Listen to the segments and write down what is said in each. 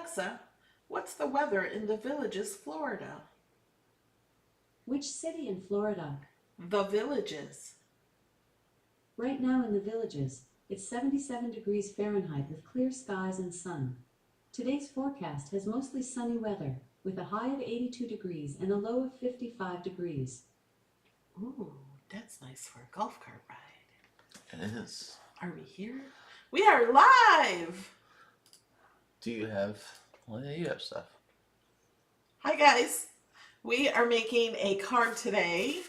Alexa, what's the weather in the Villages, Florida? Which city in Florida? The Villages. Right now in the Villages, it's 77 degrees Fahrenheit with clear skies and sun. Today's forecast has mostly sunny weather, with a high of 82 degrees and a low of 55 degrees. Ooh, that's nice for a golf cart ride. It is. Are we here? We are live! Do you have... Well, yeah, you have stuff. Hi guys. We are making a card today.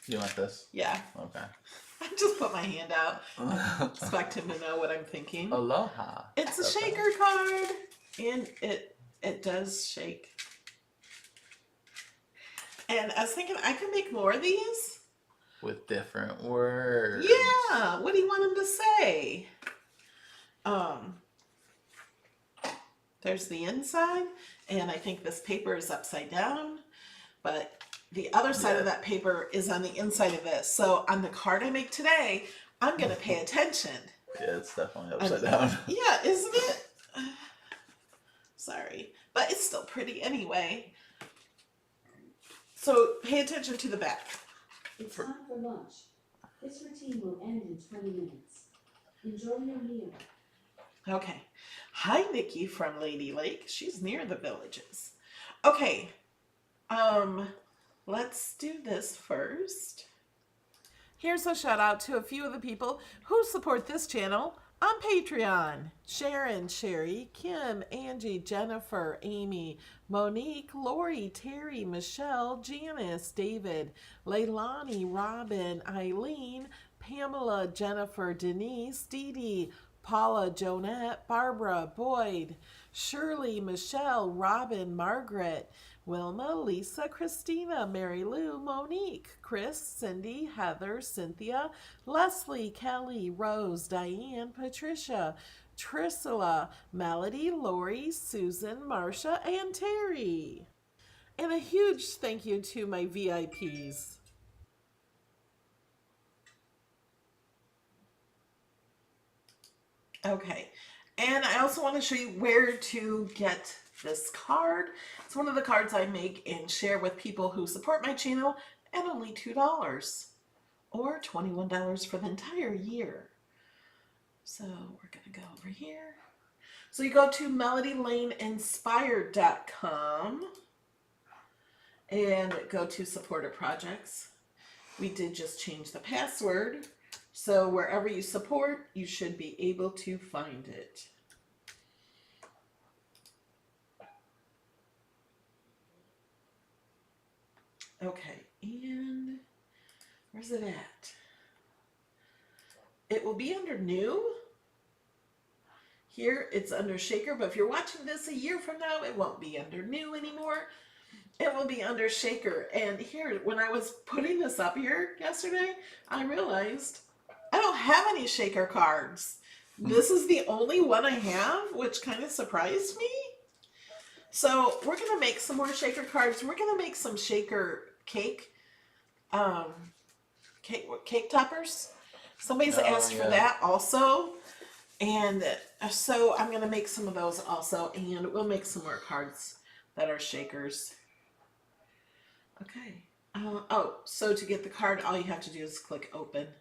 You like this? Yeah. Okay. I just put my hand out. I expect him to know what I'm thinking. Aloha. It's a shaker card. And it does shake. And I was thinking I could make more of these. With different words. Yeah. What do you want them to say? There's the inside, and I think this paper is upside down, but the other side of that paper is on the inside of this. So on the card I make today, I'm going to pay attention. Yeah, it's definitely upside down. Yeah, isn't it? Sorry, but it's still pretty anyway. So pay attention to the back. It's time for lunch. This routine will end in 20 minutes. Enjoy your meal. Okay. Hi, Nikki from Lady Lake. She's near the Villages. Okay. Let's do this first. Here's a shout out to a few of the people who support this channel on Patreon. Sharon, Sherry, Kim, Angie, Jennifer, Amy, Monique, Lori, Terry, Michelle, Janice, David, Leilani, Robin, Eileen, Pamela, Jennifer, Denise, Dee Dee, Paula, Jonette, Barbara, Boyd, Shirley, Michelle, Robin, Margaret, Wilma, Lisa, Christina, Mary Lou, Monique, Chris, Cindy, Heather, Cynthia, Leslie, Kelly, Rose, Diane, Patricia, Trisela, Melody, Lori, Susan, Marcia, and Terry. And a huge thank you to my VIPs. Okay, and I also want to show you where to get this card. It's one of the cards I make and share with people who support my channel at only $2 or $21 for the entire year. So we're going to go over here. So you go to melodylaneinspired.com and go to supporter projects. We did just change the password. So wherever you support, you should be able to find it. Okay, and where's it at? It will be under new. Here it's under shaker, but if you're watching this a year from now, it won't be under new anymore. It will be under shaker. And here, when I was putting this up here yesterday, I realized I don't have any shaker cards. This is the only one I have, which kind of surprised me. So we're going to make some more shaker cards. We're going to make some shaker cake toppers. Somebody's asked for that also. And so I'm going to make some of those also. And we'll make some more cards that are shakers. Okay. So to get the card, all you have to do is click open.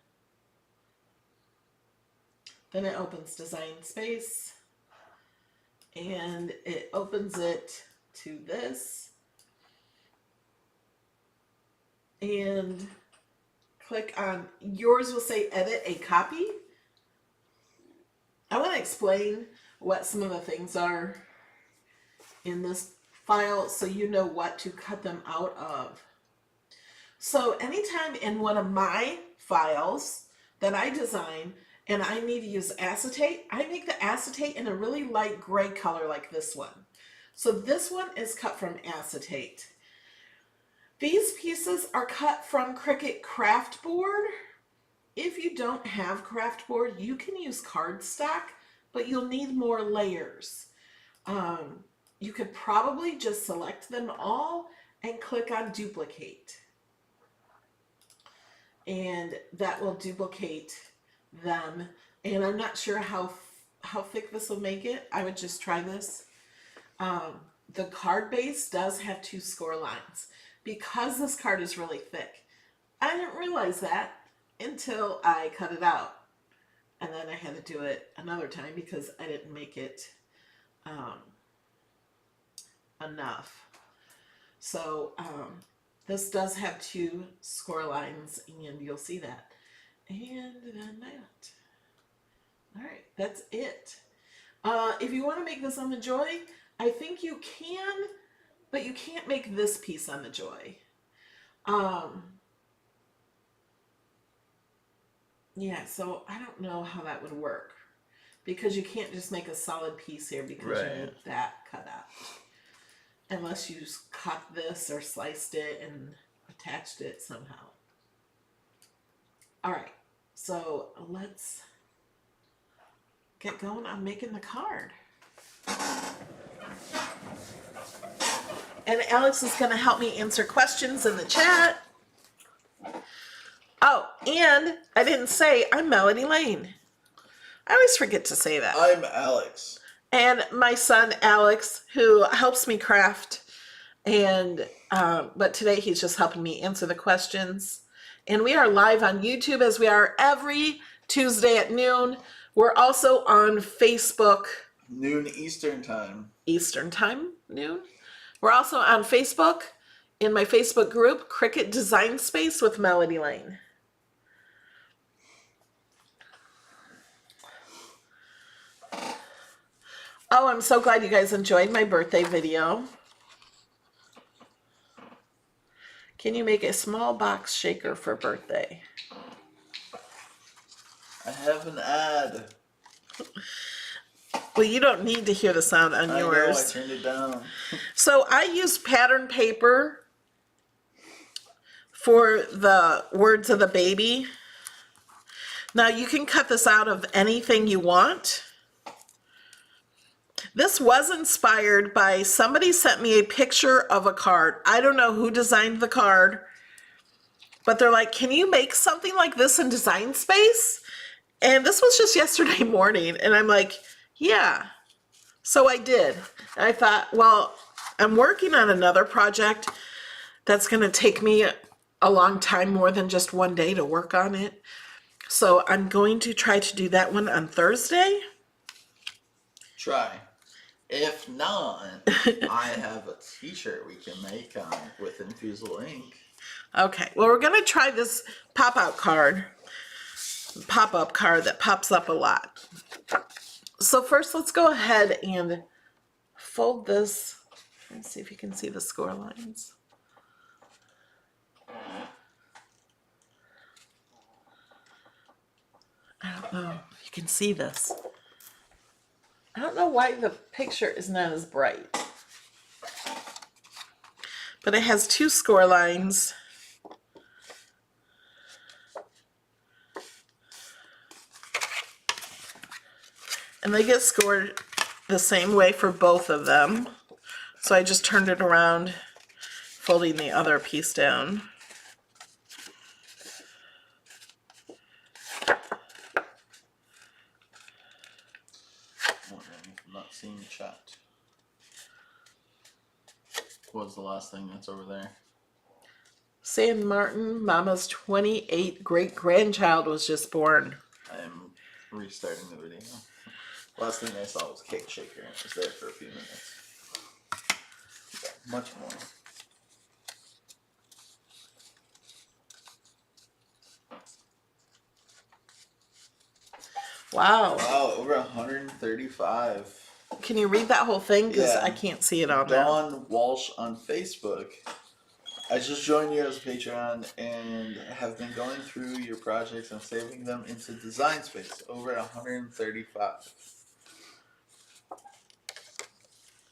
Then it opens Design Space, and it opens it to this, and click on, yours will say edit a copy. I want to explain what some of the things are in this file so you know what to cut them out of. So anytime in one of my files that I design, and I need to use acetate, I make the acetate in a really light gray color like this one. So this one is cut from acetate. These pieces are cut from Cricut craft board. If you don't have craft board, you can use cardstock, but you'll need more layers. You could probably just select them all and click on duplicate. And that will duplicate them, and I'm not sure how thick this will make it. I would just try this. the card base does have 2 score lines because this card is really thick. I didn't realize that until I cut it out. And then I had to do it another time because I didn't make it enough. So this does have 2 score lines, and you'll see that. And then that. All right, that's it. If you want to make this on the Joy, I think you can, but you can't make this piece on the Joy. Yeah, so I don't know how that would work because you can't just make a solid piece here because you need that cut out. Unless you cut this or sliced it and attached it somehow. All right, so let's get going on making the card. And Alex is going to help me answer questions in the chat. Oh, and I didn't say I'm Melody Lane. I always forget to say that. I'm Alex. And my son Alex, who helps me craft, and but today he's just helping me answer the questions. And we are live on YouTube as we are every Tuesday at noon. We're also on Facebook. Noon Eastern time. Eastern time, noon. We're also on Facebook in my Facebook group, Cricut Design Space with Melody Lane. Oh, I'm so glad you guys enjoyed my birthday video. Can you make a small box shaker for birthday? I have an ad. Well, you don't need to hear the sound on yours. I turned it down. So I use pattern paper for the words of the baby. Now you can cut this out of anything you want. This was inspired by somebody sent me a picture of a card. I don't know who designed the card, but they're like, can you make something like this in Design Space? And this was just yesterday morning. And I'm like, yeah. So I did. And I thought, well, I'm working on another project that's going to take me a long time, more than just one day to work on it. So I'm going to try to do that one on Thursday. Try. If not, I have a t-shirt we can make with infusible ink. Okay, well, we're going to try this pop-up card that pops up a lot. So first, let's go ahead and fold this. Let's see if you can see the score lines. I don't know if you can see this. I don't know why the picture is not as bright. But it has 2 score lines. And they get scored the same way for both of them. So I just turned it around, folding the other piece down. I'm not seeing chat. What's the last thing that's over there? San Martin, Mama's 28th great-grandchild was just born. I am restarting the video. Last thing I saw was Cake Shaker, and it was there for a few minutes. Much more. Wow. Wow, over 135. Can you read that whole thing? Because Yeah. I can't see it on there. Dawn Walsh on Facebook. I just joined you as a Patreon and have been going through your projects and saving them into Design Space. Over 135.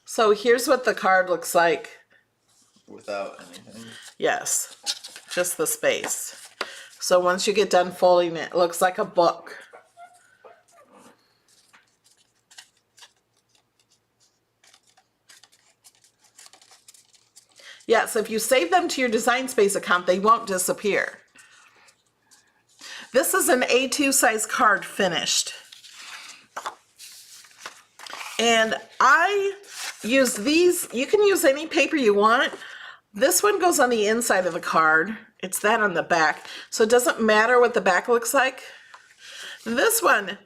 So here's what the card looks like. Without anything. Yes, just the space. So once you get done folding it, it looks like a book. Yes, if you save them to your Design Space account, they won't disappear. This is an A2 size card finished. And I use these. You can use any paper you want. This one goes on the inside of the card. It's that on the back. So it doesn't matter what the back looks like. This one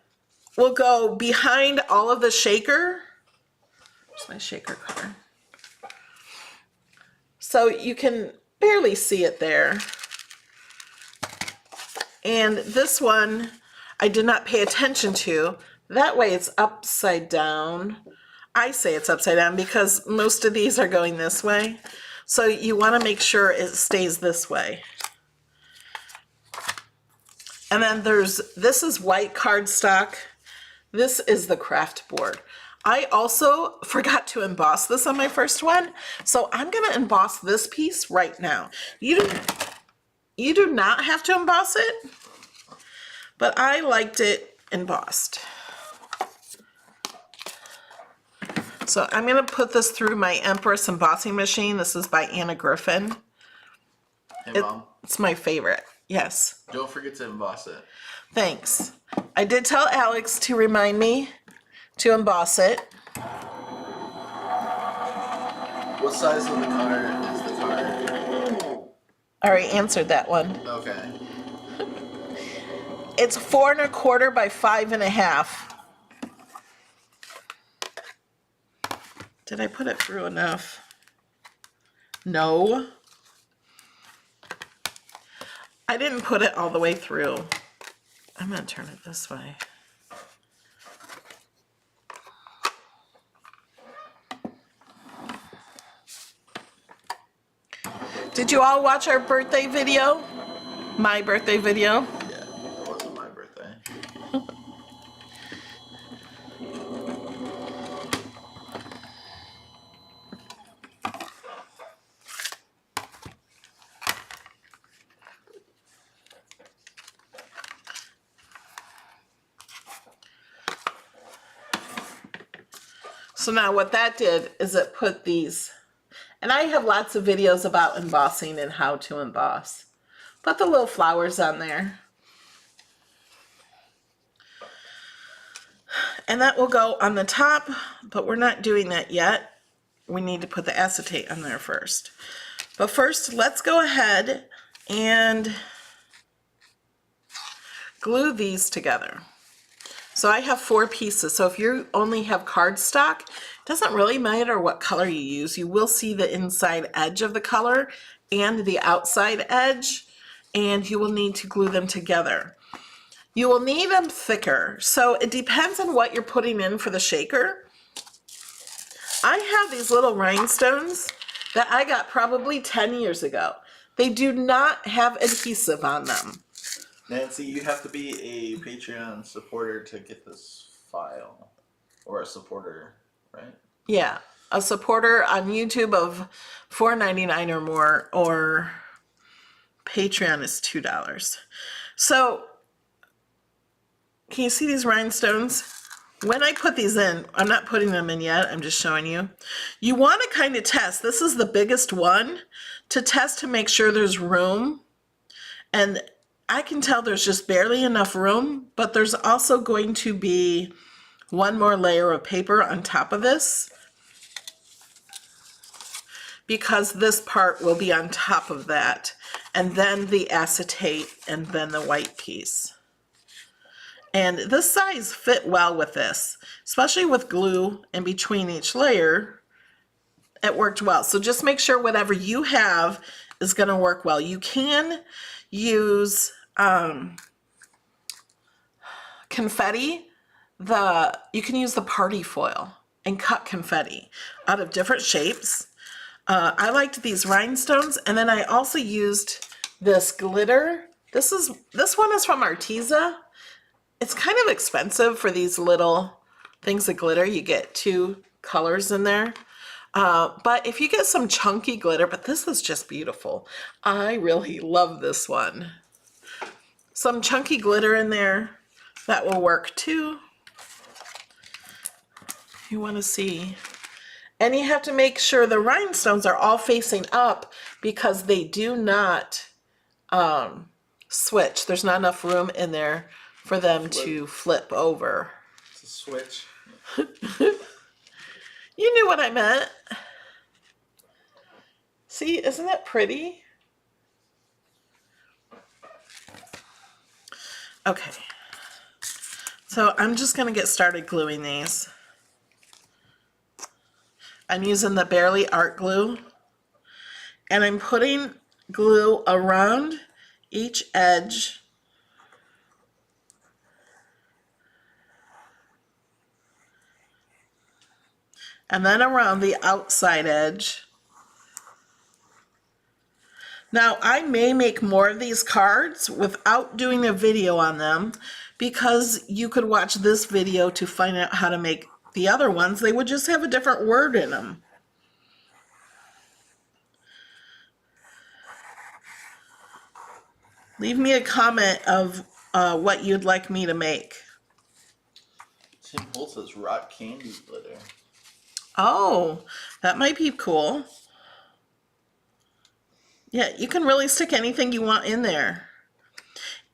will go behind all of the shaker. Where's my shaker card? So you can barely see it there. And this one I did not pay attention to. That way it's upside down. I say it's upside down because most of these are going this way. So you want to make sure it stays this way. And then this is white cardstock. This is the craft board. I also forgot to emboss this on my first one. So I'm going to emboss this piece right now. You do not have to emboss it, but I liked it embossed. So I'm going to put this through my Empress embossing machine. This is by Anna Griffin. Hey, Mom. It's my favorite. Yes. Don't forget to emboss it. Thanks. I did tell Alex to remind me to emboss it. What size of the card is the card? I already answered that one. Okay. It's 4 1/4 by 5 1/2. Did I put it through enough? No. I didn't put it all the way through. I'm gonna turn it this way. Did you all watch our birthday video? My birthday video? Yeah, it wasn't my birthday. So now what that did is it put these, and I have lots of videos about embossing and how to emboss. Put the little flowers on there. And that will go on the top, but we're not doing that yet. We need to put the acetate on there first. But first, let's go ahead and glue these together. So I have 4 pieces. So if you only have cardstock, it doesn't really matter what color you use. You will see the inside edge of the color and the outside edge, and you will need to glue them together. You will need them thicker. So it depends on what you're putting in for the shaker. I have these little rhinestones that I got probably 10 years ago. They do not have adhesive on them. Nancy, you have to be a Patreon supporter to get this file. Or a supporter, right? Yeah, a supporter on YouTube of $4.99 or more, or Patreon is $2. So, can you see these rhinestones? When I put these in, I'm not putting them in yet, I'm just showing you. You want to kind of test, this is the biggest one, to test to make sure there's room. And I can tell there's just barely enough room, but there's also going to be one more layer of paper on top of this, because this part will be on top of that, and then the acetate, and then the white piece. And this size fit well with this, especially with glue in between each layer. It worked well. So just make sure whatever you have is going to work well. You can use confetti. You can use the party foil and cut confetti out of different shapes. I liked these rhinestones, and then I also used this glitter. This one is from Arteza. It's kind of expensive for these little things of glitter. You get 2 colors in there. But if you get some chunky glitter, but this is just beautiful. I really love this one. Some chunky glitter in there, that will work too. You want to see. And you have to make sure the rhinestones are all facing up, because they do not switch. There's not enough room in there for them to flip over. It's a switch. You knew what what I meant? See, isn't that pretty? Okay. So I'm just going to get started gluing these. I'm using the Barely Art Glue. And I'm putting glue around each edge. And then around the outside edge. Now, I may make more of these cards without doing a video on them, because you could watch this video to find out how to make the other ones. They would just have a different word in them. Leave me a comment of what you'd like me to make. Tim Holt says rock candy glitter. Oh, that might be cool. Yeah, you can really stick anything you want in there.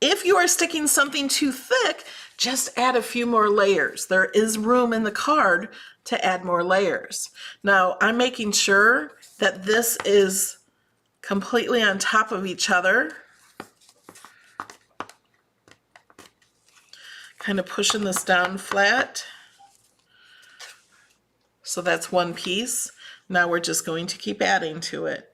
If you are sticking something too thick, just add a few more layers. There is room in the card to add more layers. Now, I'm making sure that this is completely on top of each other. Kind of pushing this down flat. So that's one piece. Now we're just going to keep adding to it.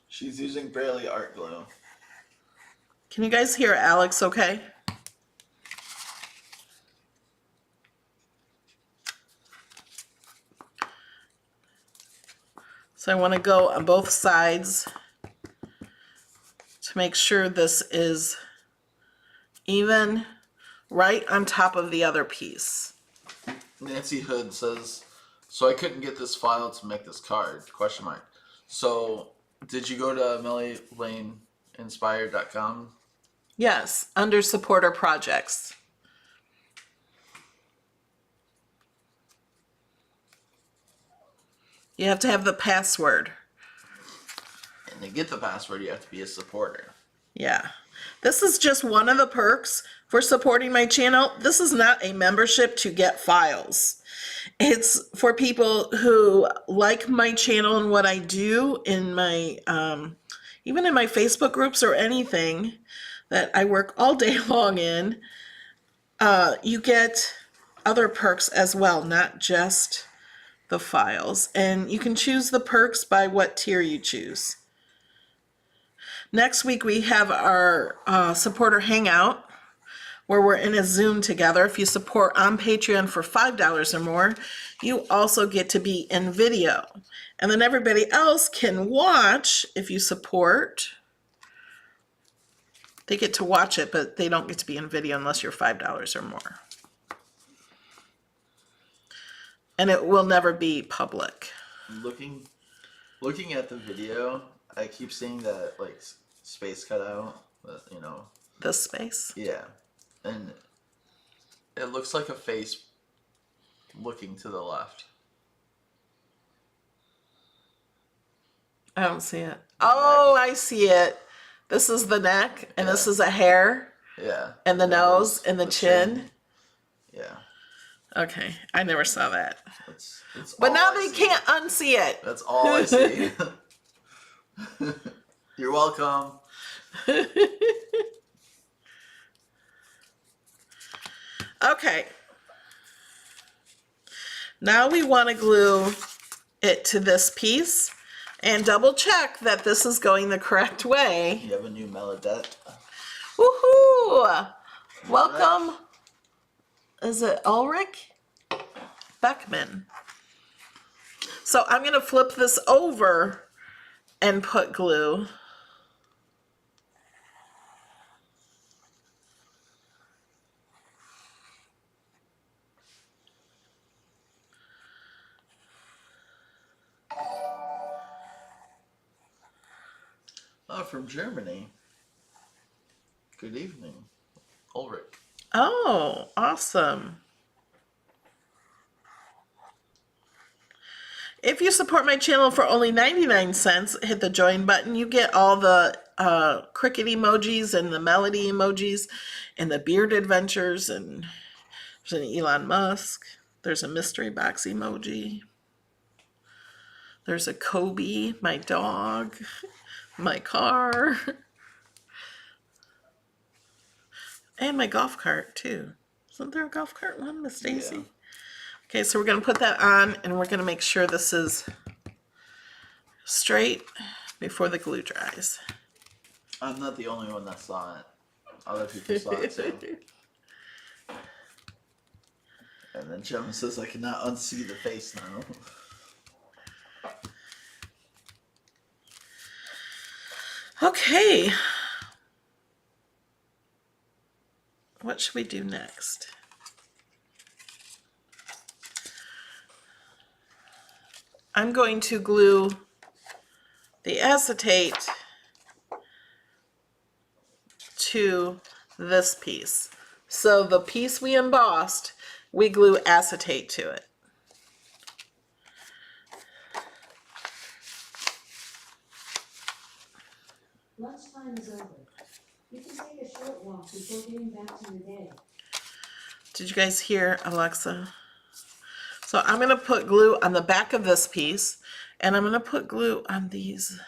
She's using Barely Art Glue. Can you guys hear Alex okay? So I want to go on both sides to make sure this is even, right on top of the other piece. Nancy Hood says, so I couldn't get this file to make this card, question mark. So did you go to MellyLaneInspired.com? Yes, under supporter projects. You have to have the password. And to get the password, you have to be a supporter. Yeah. This is just one of the perks for supporting my channel. This is not a membership to get files. It's for people who like my channel and what I do in my, even in my Facebook groups or anything that I work all day long in. You get other perks as well, not just the files. And you can choose the perks by what tier you choose. Next week we have our supporter hangout, where we're in a Zoom together. If you support on Patreon for $5 or more, you also get to be in video. And then everybody else can watch if you support. They get to watch it, but they don't get to be in video unless you're $5 or more. And it will never be public. Looking at the video, I keep seeing that like space cut out, but, you know. This space? Yeah. And it looks like a face looking to the left. I don't see it. Oh, I see it. This is the neck, and this is a hair. Yeah. And the nose, and the chin. Yeah. Okay, I never saw that. It's But all now I they see. can't unsee it. That's all I see. You're welcome. Okay. Now we want to glue it to this piece and double check that this is going the correct way. You have a new melodette. Woohoo! Welcome. Is it Ulrich Beckman? So I'm going to flip this over and put glue. Oh, from Germany. Good evening, Ulrich. Oh, awesome. If you support my channel for only 99 cents, hit the join button. You get all the Cricut emojis and the melody emojis and the beard adventures, and there's an Elon Musk. There's a mystery box emoji. There's a Kobe, my dog, my car, and my golf cart too. Isn't there a golf cart one, Miss Stacy? Yeah. Okay, so we're gonna put that on, and we're gonna make sure this is straight before the glue dries. I'm not the only one that saw it. Other people saw it too. And then Gemma says I cannot unsee the face now. Okay. What should we do next? I'm going to glue the acetate to this piece. So the piece we embossed, we glue acetate to it. Lunchtime is over. You can take a short walk before getting back to your day. Did you guys hear Alexa? So I'm going to put glue on the back of this piece, and I'm going to put glue on these.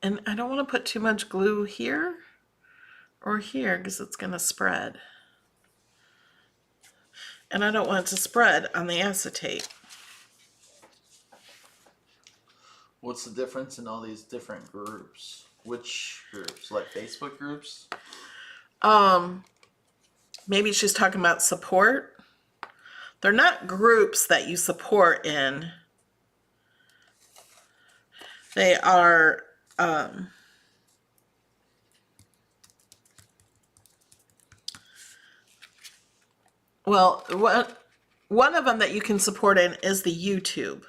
And I don't want to put too much glue here or here because it's going to spread. And I don't want it to spread on the acetate. What's the difference in all these different groups? Which groups? Like Facebook groups? Maybe she's talking about support. They're not groups that you support in. They are well, one of them that you can support in is the YouTube.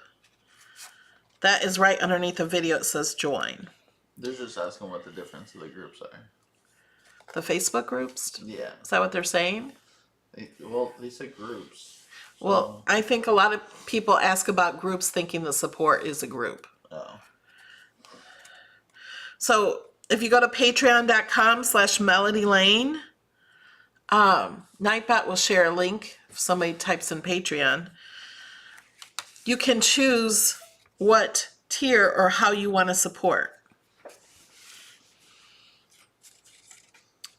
That is right underneath the video. It says join. They're just asking what the difference of the groups are. The Facebook groups? Yeah. Is that what they're saying? They said groups. So. Well, I think a lot of people ask about groups thinking the support is a group. Oh. So if you go to patreon.com/melodylane, Nightbot will share a link if somebody types in Patreon. You can choose what tier or how you want to support.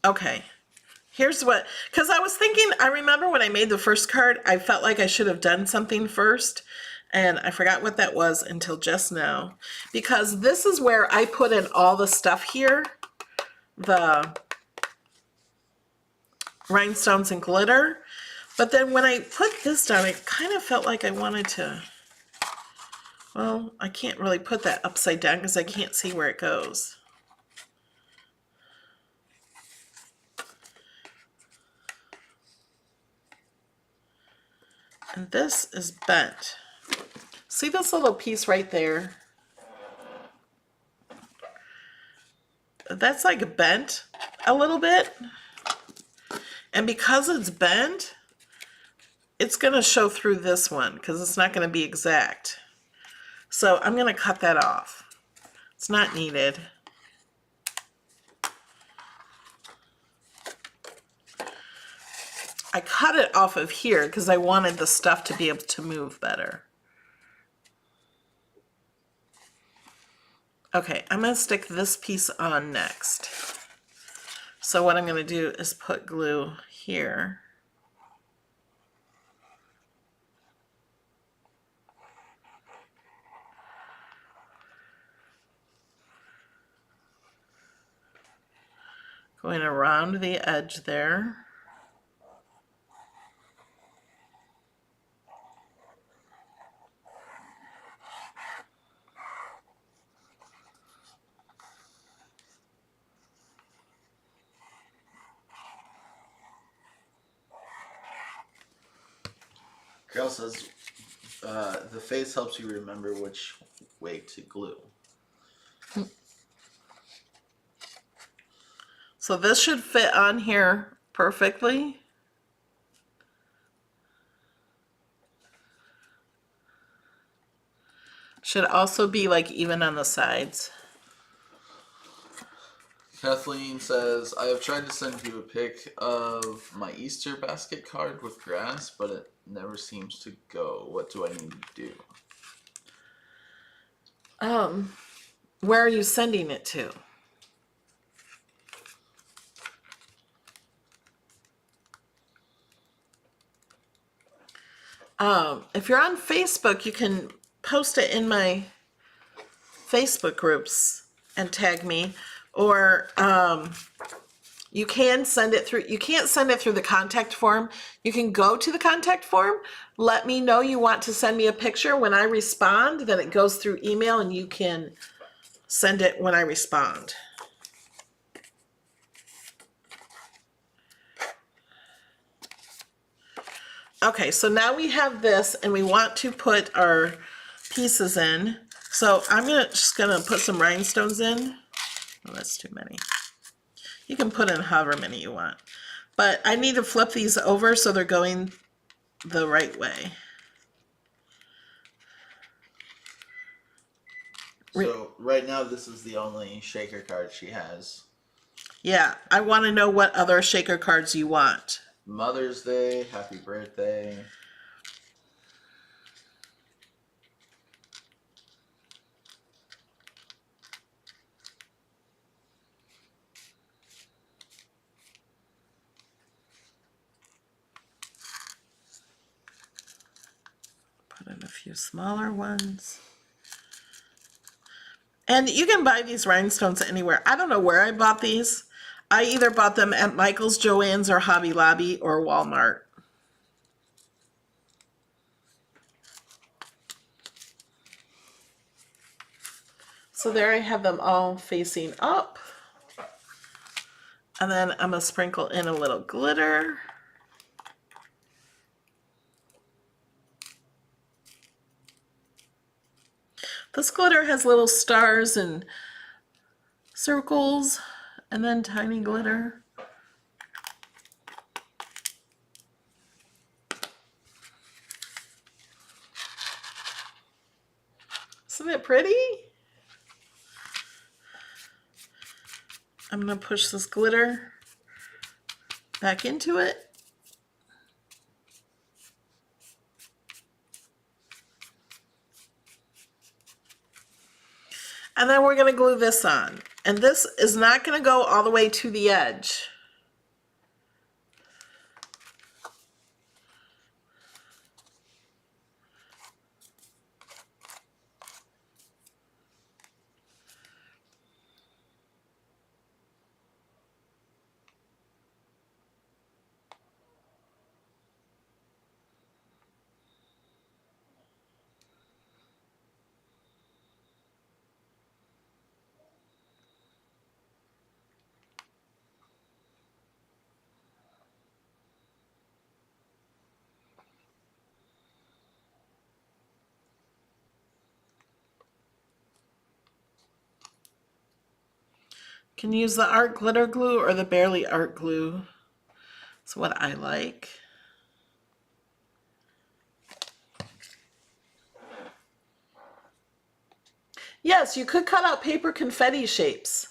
Okay, here's what, because I was thinking, I remember when I made the first card, I felt like I should have done something first, and I forgot what that was until just now, because this is where I put in all the stuff here, the rhinestones and glitter, but then when I put this down, it kind of felt like I wanted to, well, I can't really put that upside down because I can't see where it goes. And this is bent. See this little piece right there? That's like bent a little bit. And because it's bent, it's going to show through this one because it's not going to be exact. So I'm going to cut that off. It's not needed. I cut it off of here because I wanted the stuff to be able to move better. Okay, I'm going to stick this piece on next. So what I'm going to do is put glue here. Going around the edge there. Carol says the face helps you remember which way to glue. So this should fit on here perfectly. Should also be like even on the sides. Kathleen says, I have tried to send you a pic of my Easter basket card with grass, but it never seems to go. What do I need to do? Where are you sending it to? If you're on Facebook, you can post it in my Facebook groups and tag me, or you can send it through. You can't send it through the contact form. You can go to the contact form, let me know you want to send me a picture. When I respond, then it goes through email and you can send it when I respond. Okay, so now we have this and we want to put our pieces in. So I'm just gonna put some rhinestones in. Oh, that's too many. You can put in however many you want. But I need to flip these over so they're going the right way. So right now this is the only shaker card she has. Yeah, I want to know what other shaker cards you want. Mother's Day, happy birthday. Put in a few smaller ones. And you can buy these rhinestones anywhere. I don't know where I bought these. I either bought them at Michael's, Joann's, or Hobby Lobby, or Walmart. So there I have them all facing up. And then I'm gonna sprinkle in a little glitter. This glitter has little stars and circles, and then tiny glitter. Isn't it pretty? I'm gonna push this glitter back into it. And then we're gonna glue this on. And this is not gonna go all the way to the edge. Can use the art glitter glue or the barely art glue. That's what I like. Yes, you could cut out paper confetti shapes.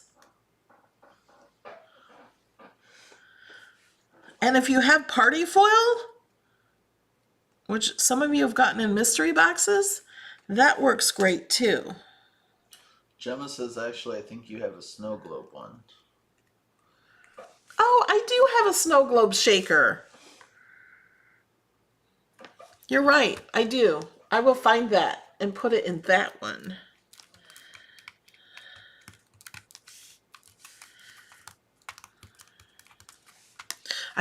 And if you have party foil, which some of you have gotten in mystery boxes, that works great too. Gemma says, actually, I think you have a snow globe one. Oh, I do have a snow globe shaker. You're right, I do. I will find that and put it in that one.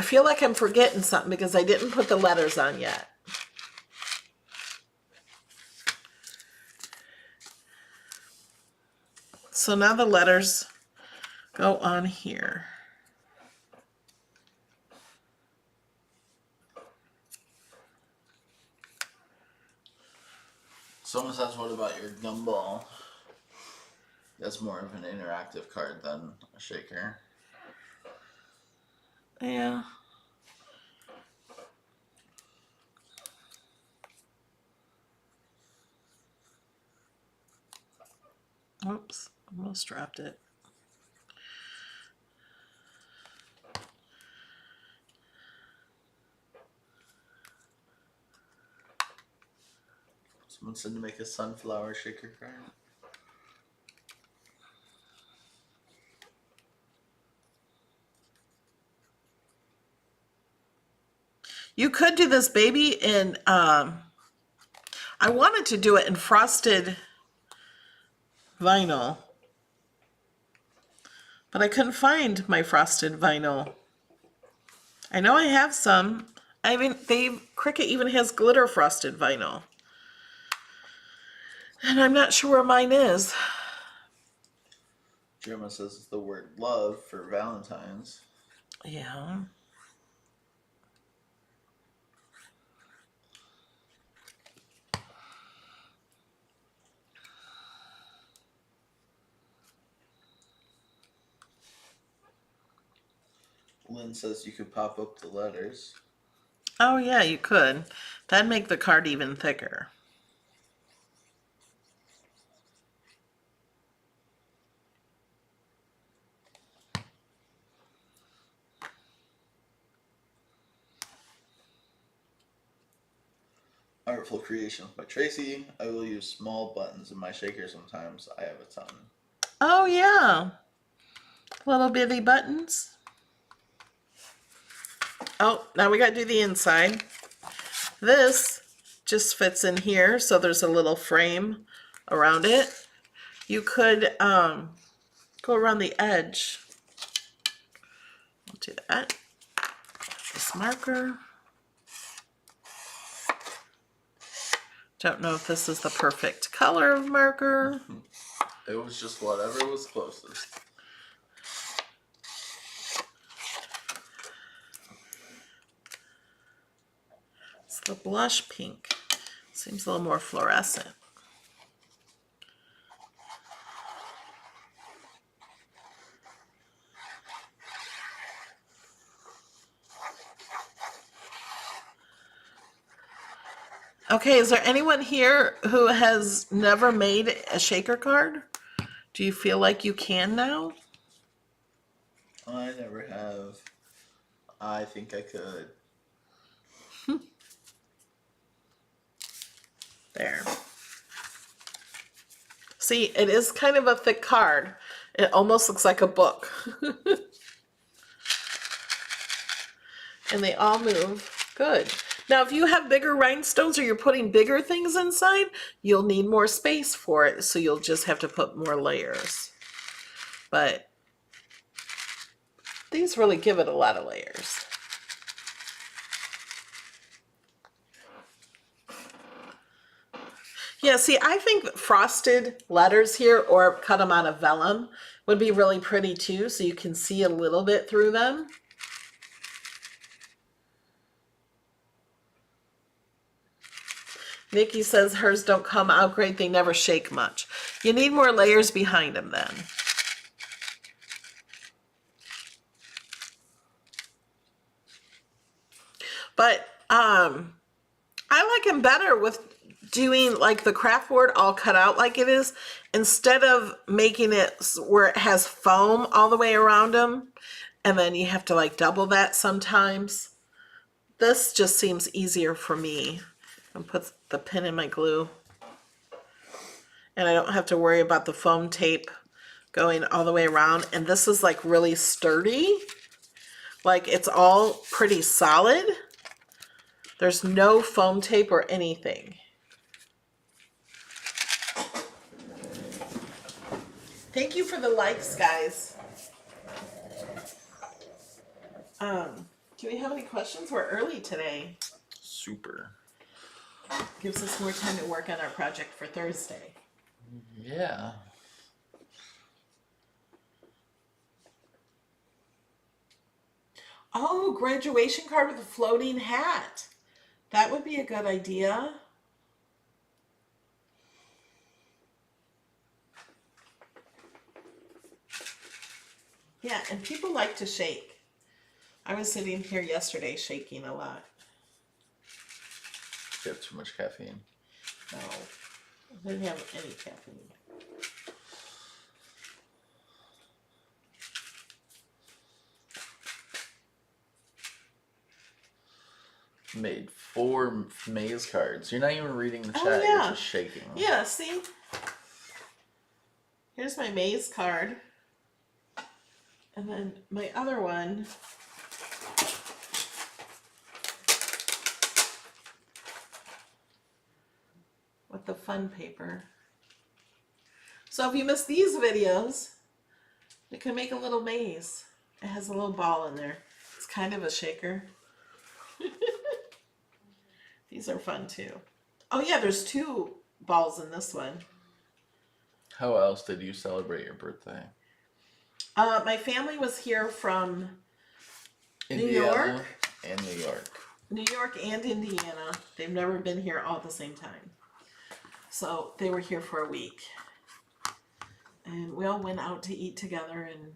I feel like I'm forgetting something because I didn't put the letters on yet. So now the letters go on here. Someone says, what about your gumball? That's more of an interactive card than a shaker. Yeah. Oops, almost dropped it. Someone said to make a sunflower shaker card. You could do this baby in, I wanted to do it in frosted vinyl, but I couldn't find my frosted vinyl. I know I have some. I mean, Cricut even has glitter frosted vinyl. And I'm not sure where mine is. Gemma says it's the word love for Valentine's. Yeah. Lynn says you could pop up the letters. Oh yeah, you could. That'd make the card even thicker. Artful Creations by Tracy. I will use small buttons in my shaker sometimes. I have a ton. Oh yeah. Little bitty buttons. Oh, now we gotta do the inside. This just fits in here, so there's a little frame around it. You could go around the edge. I'll do that. This marker. Don't know if this is the perfect color of marker. It was just whatever was closest. It's the blush pink. Seems a little more fluorescent. Okay, is there anyone here who has never made a shaker card? Do you feel like you can now? I never have. I think I could. There. See, it is kind of a thick card. It almost looks like a book. And they all move good. Now, if you have bigger rhinestones or you're putting bigger things inside, you'll need more space for it, so you'll just have to put more layers. But these really give it a lot of layers. Yeah, see, I think frosted letters here or cut them out of vellum would be really pretty too, so you can see a little bit through them. Nikki says hers don't come out great. They never shake much. You need more layers behind them then. But I like them better with doing like the craft board all cut out like it is, instead of making it where it has foam all the way around them. And then you have to like double that sometimes. This just seems easier for me. And put the pin in my glue. And I don't have to worry about the foam tape going all the way around. And this is like really sturdy. Like it's all pretty solid. There's no foam tape or anything. Thank you for the likes, guys. Do we have any questions? We're early today. Super. Gives us more time to work on our project for Thursday. Yeah. Oh, graduation card with a floating hat. That would be a good idea. Yeah, and people like to shake. I was sitting here yesterday shaking a lot. You have too much caffeine. No, I didn't have any caffeine. Made 4 maze cards. You're not even reading the chat. Oh, yeah. You're just shaking. Yeah, see? Here's my maze card. And then my other one. With the fun paper. So if you missed these videos, you can make a little maze. It has a little ball in there. It's kind of a shaker. These are fun too. Oh yeah, there's 2 balls in this one. How else did you celebrate your birthday? My family was here from New York. And New York. New York and Indiana. They've never been here all at the same time. So they were here for a week. And we all went out to eat together and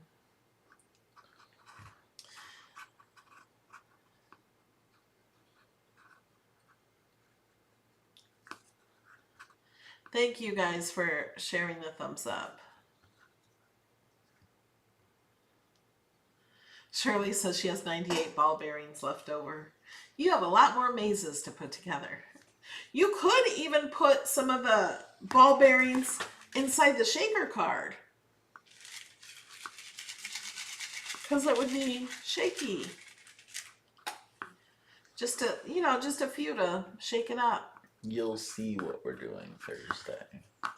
thank you guys for sharing the thumbs up. Shirley says she has 98 ball bearings left over. You have a lot more mazes to put together. You could even put some of the ball bearings inside the shaker card. Because it would be shaky. Just a, just a few to shake it up. You'll see what we're doing Thursday.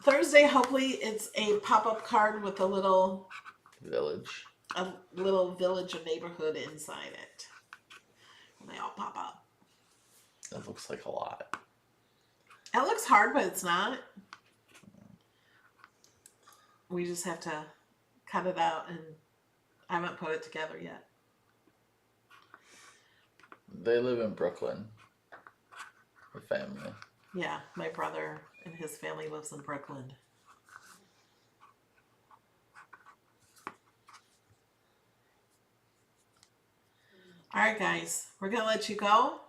Thursday, hopefully, it's a pop-up card with a little Village. or neighborhood inside it. And they all pop up. That looks like a lot. It looks hard, but it's not. We just have to cut it out, and I haven't put it together yet. They live in Brooklyn. The family. Yeah, my brother and his family lives in Brooklyn. All right, guys, we're going to let you go.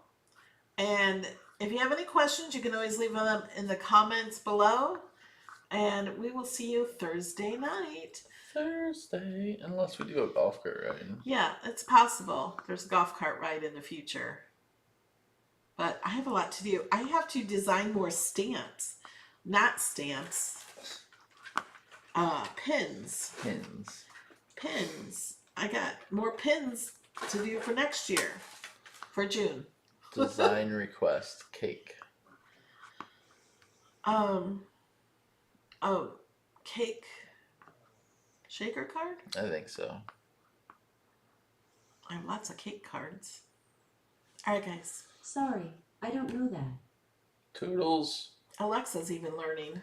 And if you have any questions, you can always leave them in the comments below. And we will see you Thursday night. Thursday, unless we do a golf cart ride. Yeah, it's possible. There's a golf cart ride in the future. But I have a lot to do. I have to design more stamps. Not stamps. Pins. Pins. Pins. I got more pins to do for next year. For June. Design request cake. Oh, cake shaker card? I think so. I have lots of cake cards. All right, guys. Sorry, I don't know that. Toodles. Alexa's even learning.